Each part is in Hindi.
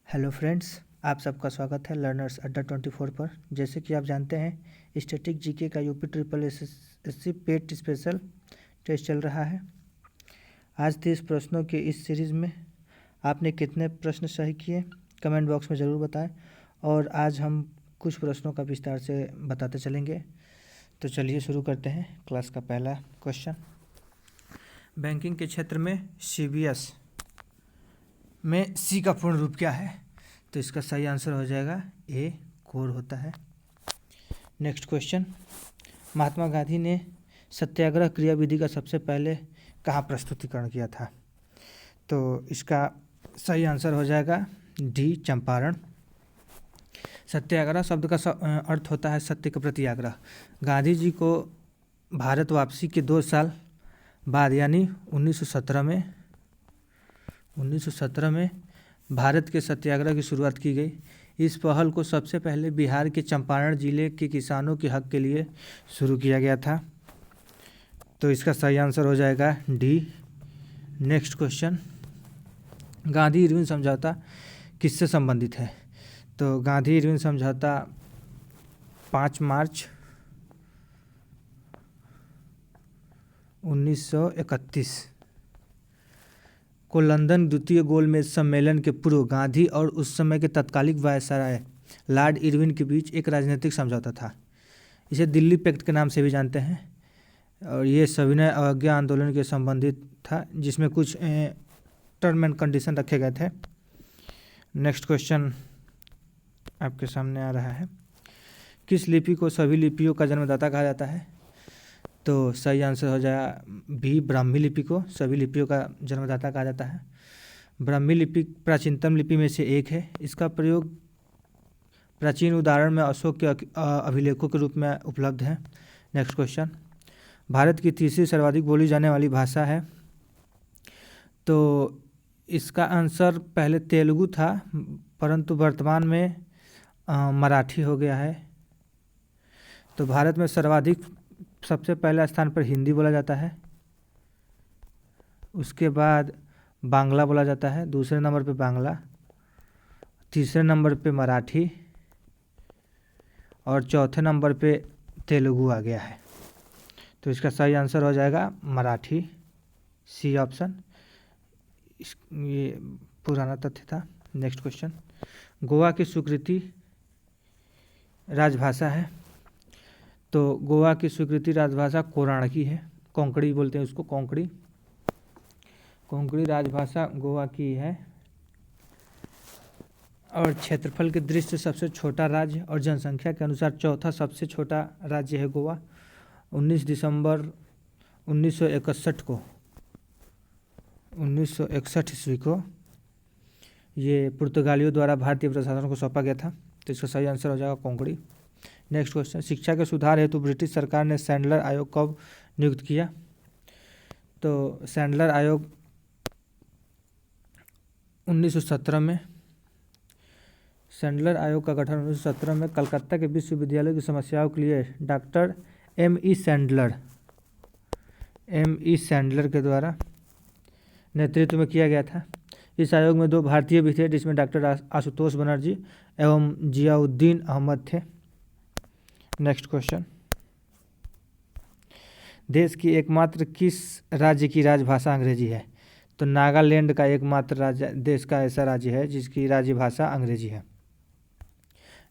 हेलो फ्रेंड्स, आप सबका स्वागत है लर्नर्स अड्डा 24 पर। जैसे कि आप जानते हैं, स्टैटिक जीके का यूपी ट्रिपल एसएससी पेट स्पेशल टेस्ट चल रहा है। आज 30 प्रश्नों के इस सीरीज़ में आपने कितने प्रश्न सही किए कमेंट बॉक्स में ज़रूर बताएं, और आज हम कुछ प्रश्नों का विस्तार से बताते चलेंगे। तो चलिए शुरू करते हैं। क्लास का पहला क्वेश्चन, बैंकिंग के क्षेत्र में CBS में सी का पूर्ण रूप क्या है? तो इसका सही आंसर हो जाएगा ए, कोर होता है। नेक्स्ट क्वेश्चन, महात्मा गांधी ने सत्याग्रह क्रियाविधि का सबसे पहले कहाँ प्रस्तुतिकरण किया था? तो इसका सही आंसर हो जाएगा डी, चंपारण। सत्याग्रह शब्द का अर्थ होता है सत्य के प्रति आग्रह। गांधी जी को भारत वापसी के 2 साल बाद यानी 1917 में भारत के सत्याग्रह की शुरुआत की गई। इस पहल को सबसे पहले बिहार के चंपारण जिले के किसानों के हक के लिए शुरू किया गया था। तो इसका सही आंसर हो जाएगा D. Next question, Gandhi Irwin समझौता किससे संबंधित है? तो गांधी इरविन समझौता 5 मार्च 1931 को लंदन द्वितीय गोलमेज सम्मेलन के पूर्व गांधी और उस समय के तत्कालिक वायसराय लॉर्ड इरविन के बीच एक राजनीतिक समझौता था। इसे दिल्ली पैक्ट के नाम से भी जानते हैं, और ये सविनय अवज्ञा आंदोलन के संबंधित था, जिसमें कुछ टर्म एंड कंडीशन रखे गए थे। नेक्स्ट क्वेश्चन आपके सामने आ रहा है, किस लिपि को सभी लिपियों का जन्मदाता कहा जाता है? तो सही आंसर हो जाएगा बी, ब्राह्मी लिपि को सभी लिपियों का जन्मदाता कहा जाता है। ब्राह्मी लिपि प्राचीनतम लिपि में से एक है। इसका प्रयोग प्राचीन उदाहरण में अशोक के अभिलेखों के रूप में उपलब्ध है। नेक्स्ट क्वेश्चन, भारत की तीसरी सर्वाधिक बोली जाने वाली भाषा है? तो इसका आंसर पहले तेलुगु था, परंतु वर्तमान में मराठी हो गया है। तो भारत में सर्वाधिक सबसे पहले स्थान पर हिंदी बोला जाता है, उसके बाद बांग्ला बोला जाता है, दूसरे नंबर पे बांग्ला, तीसरे नंबर पे मराठी, और चौथे नंबर पे तेलुगु आ गया है। तो इसका सही आंसर हो जाएगा मराठी, सी ऑप्शन। ये पुराना तथ्य था। नेक्स्ट क्वेश्चन, गोवा की स्वीकृति राजभाषा है? तो गोवा की स्वीकृति राजभाषा कोराणकी है, कोंकणी बोलते हैं उसको, कोंकणी राजभाषा गोवा की है। और क्षेत्रफल की दृष्टि से सबसे छोटा राज्य और जनसंख्या के अनुसार चौथा सबसे छोटा राज्य है गोवा। 19 दिसंबर 1961 ईस्वी को ये पुर्तगालियों द्वारा भारतीय प्रशासन को सौंपा गया था। तो इसका सही आंसर हो जाएगा कोंकणी। नेक्स्ट क्वेश्चन, शिक्षा के सुधार हेतु ब्रिटिश सरकार ने सैंडलर आयोग कब नियुक्त किया? तो सैंडलर आयोग 1917 में, सैंडलर आयोग का गठन 1917 में कलकत्ता के विश्वविद्यालय की समस्याओं के लिए डॉक्टर M.E. सैंडलर के द्वारा नेतृत्व में किया गया था। इस आयोग में 2 भारतीय भी थे, जिसमें डॉक्टर आशुतोष बनर्जी एवं जियाउद्दीन अहमद थे। नेक्स्ट क्वेश्चन, देश की एकमात्र किस राज्य की राजभाषा अंग्रेजी है? तो नागालैंड का एकमात्र राज्य देश का ऐसा राज्य है जिसकी राजभाषा अंग्रेजी है।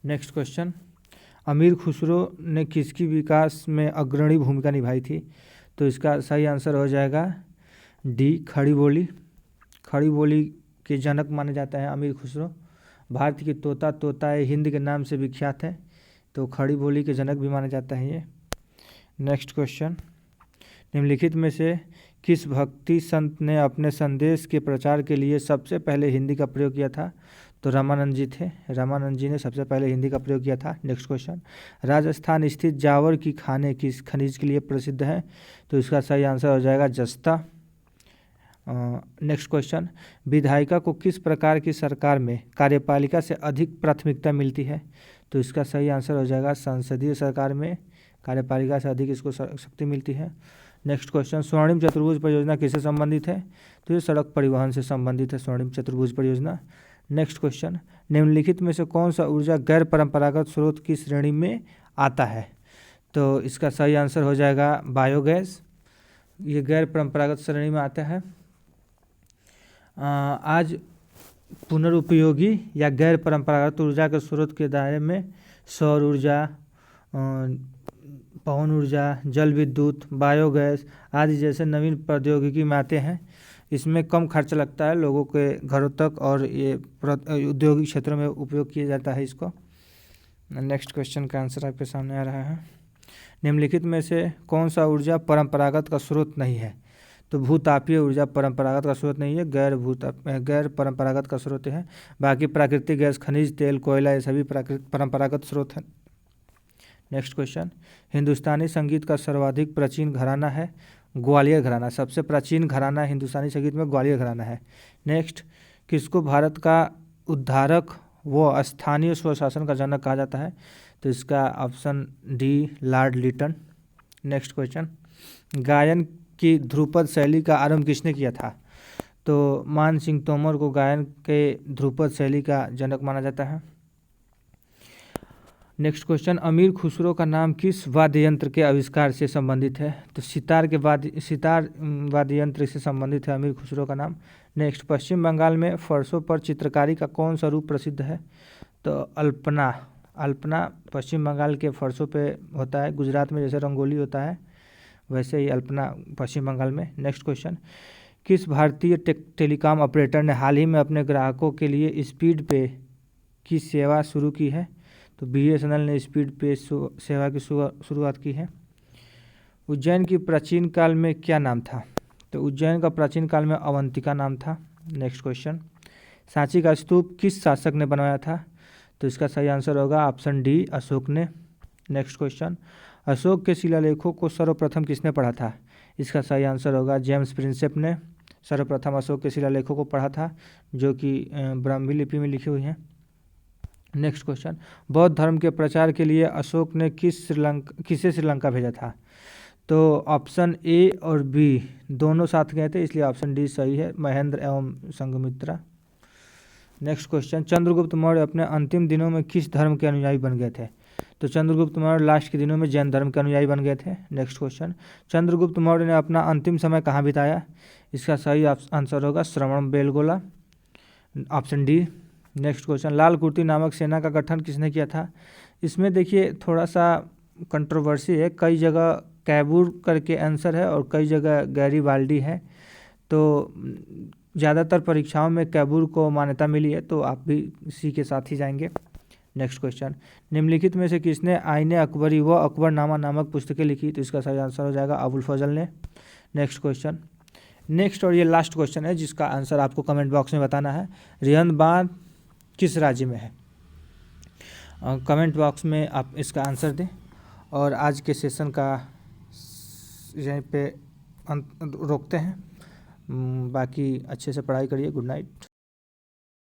नेक्स्ट क्वेश्चन, अमीर खुसरो ने किसकी विकास में अग्रणी भूमिका निभाई थी? तो इसका सही आंसर हो जाएगा डी, खड़ी बोली के जनक माने जाते हैं अमीर खुसरो। भारत की तोताए हिंद के नाम से विख्यात है, तो खड़ी बोली के जनक भी माने जाता है ये। नेक्स्ट क्वेश्चन, निम्नलिखित में से किस भक्ति संत ने अपने संदेश के प्रचार के लिए सबसे पहले हिंदी का प्रयोग किया था? तो रामानंद जी थे, रामानंद जी ने सबसे पहले हिंदी का प्रयोग किया था। नेक्स्ट क्वेश्चन, राजस्थान स्थित जावर की खाने किस खनिज के लिए प्रसिद्ध है? तो इसका सही आंसर हो जाएगा जस्ता। नेक्स्ट क्वेश्चन, विधायिका को किस प्रकार की सरकार में कार्यपालिका से अधिक प्राथमिकता मिलती है? तो इसका सही आंसर हो जाएगा संसदीय सरकार में कार्यपालिका से अधिक इसको शक्ति मिलती है। नेक्स्ट क्वेश्चन, स्वर्णिम चतुर्भुज परियोजना किससे संबंधित है? तो ये सड़क परिवहन से संबंधित है स्वर्णिम चतुर्भुज परियोजना। नेक्स्ट क्वेश्चन, निम्नलिखित में से कौन सा ऊर्जा गैर परंपरागत स्रोत की श्रेणी में आता है? तो इसका सही आंसर हो जाएगा बायोगैस। ये गैर परंपरागत श्रेणी में आता है। आज पुनरुपयोगी या गैर परंपरागत ऊर्जा के स्रोत के दायरे में सौर ऊर्जा, पवन ऊर्जा, जल विद्युत, बायोगैस आदि जैसे नवीन प्रौद्योगिकी में आते हैं। इसमें कम खर्च लगता है लोगों के घरों तक और ये औद्योगिक क्षेत्रों में उपयोग किया जाता है इसको। नेक्स्ट क्वेश्चन का आंसर आपके सामने आ रहा है, निम्नलिखित में से कौन सा ऊर्जा परंपरागत का स्रोत नहीं है? तो भूतापीय ऊर्जा परंपरागत का स्रोत नहीं है, गैर परंपरागत का स्रोत है। बाकी प्राकृतिक गैस, खनिज तेल, कोयला ये सभी परंपरागत स्रोत हैं। नेक्स्ट क्वेश्चन, हिंदुस्तानी संगीत का सर्वाधिक प्राचीन घराना है ग्वालियर घराना। सबसे प्राचीन घराना हिंदुस्तानी संगीत में ग्वालियर घराना है। नेक्स्ट, किसको भारत का उद्धारक व स्थानीय स्वशासन का जनक कहा जाता है? तो इसका option D Lord Lytton. Next question, गायन की ध्रुपद शैली का आरंभ किसने किया था? तो मान सिंह तोमर को गायन के ध्रुपद शैली का जनक माना जाता है। नेक्स्ट क्वेश्चन, अमीर खुसरो का नाम किस वाद्य यंत्र के आविष्कार से संबंधित है? तो सितार वाद्य यंत्र से संबंधित है अमीर खुसरो का नाम। नेक्स्ट, पश्चिम बंगाल में फर्शों पर चित्रकारी का कौन सा रूप प्रसिद्ध है? तो अल्पना पश्चिम बंगाल के फर्शों पे होता है। गुजरात में जैसे रंगोली होता है वैसे ही अल्पना पश्चिम बंगाल में। नेक्स्ट क्वेश्चन, किस भारतीय टेलीकॉम ऑपरेटर ने हाल ही में अपने ग्राहकों के लिए स्पीड पे की सेवा शुरू की है? तो BSNL ने स्पीड पे सेवा की शुरुआत की है। उज्जैन की प्राचीन काल में क्या नाम था? तो उज्जैन का प्राचीन काल में अवंतिका नाम था। नेक्स्ट क्वेश्चन, सांची का स्तूप किस शासक ने बनवाया था? तो इसका सही आंसर होगा ऑप्शन डी अशोक ने। नेक्स्ट क्वेश्चन, अशोक के शिलालेखों को सर्वप्रथम किसने पढ़ा था? इसका सही आंसर होगा जेम्स प्रिंसेप ने सर्वप्रथम अशोक के शिलालेखों को पढ़ा था, जो कि ब्राह्मी लिपि में लिखी हुई हैं। नेक्स्ट क्वेश्चन, बौद्ध धर्म के प्रचार के लिए अशोक ने किसे श्रीलंका भेजा था? तो ऑप्शन ए और बी दोनों साथ गए थे, इसलिए ऑप्शन डी सही है, महेंद्र एवं संघमित्रा। नेक्स्ट क्वेश्चन, चंद्रगुप्त मौर्य अपने अंतिम दिनों में किस धर्म के अनुयायी बन गए थे? तो चंद्रगुप्त मौर्य लास्ट के दिनों में जैन धर्म के अनुयायी बन गए थे। नेक्स्ट क्वेश्चन, चंद्रगुप्त मौर्य ने अपना अंतिम समय कहाँ बिताया? इसका सही आंसर होगा Shravanabelagola, option D. Next question, Lal Kurti नामक सेना का गठन किसने किया था? इसमें देखिए थोड़ा सा कंट्रोवर्सी है, कई जगह कैबूर करके आंसर है और कई जगह गैरीबाल्डी है। तो ज़्यादातर परीक्षाओं में कैबूर को मान्यता मिली है, तो आप भी इसी के साथ ही जाएंगे। नेक्स्ट क्वेश्चन, निम्नलिखित में से किसने आईने अकबरी व अकबरनामा नामक पुस्तकें लिखी? तो इसका सही आंसर हो जाएगा अबुल फजल ने। नेक्स्ट क्वेश्चन, नेक्स्ट और ये लास्ट क्वेश्चन है जिसका आंसर आपको कमेंट बॉक्स में बताना है। रिहंद बांध किस राज्य में है? कमेंट बॉक्स में आप इसका आंसर दें। और आज के सेशन का यहीं पे रोकते हैं। बाकी अच्छे से पढ़ाई करिए। Good night.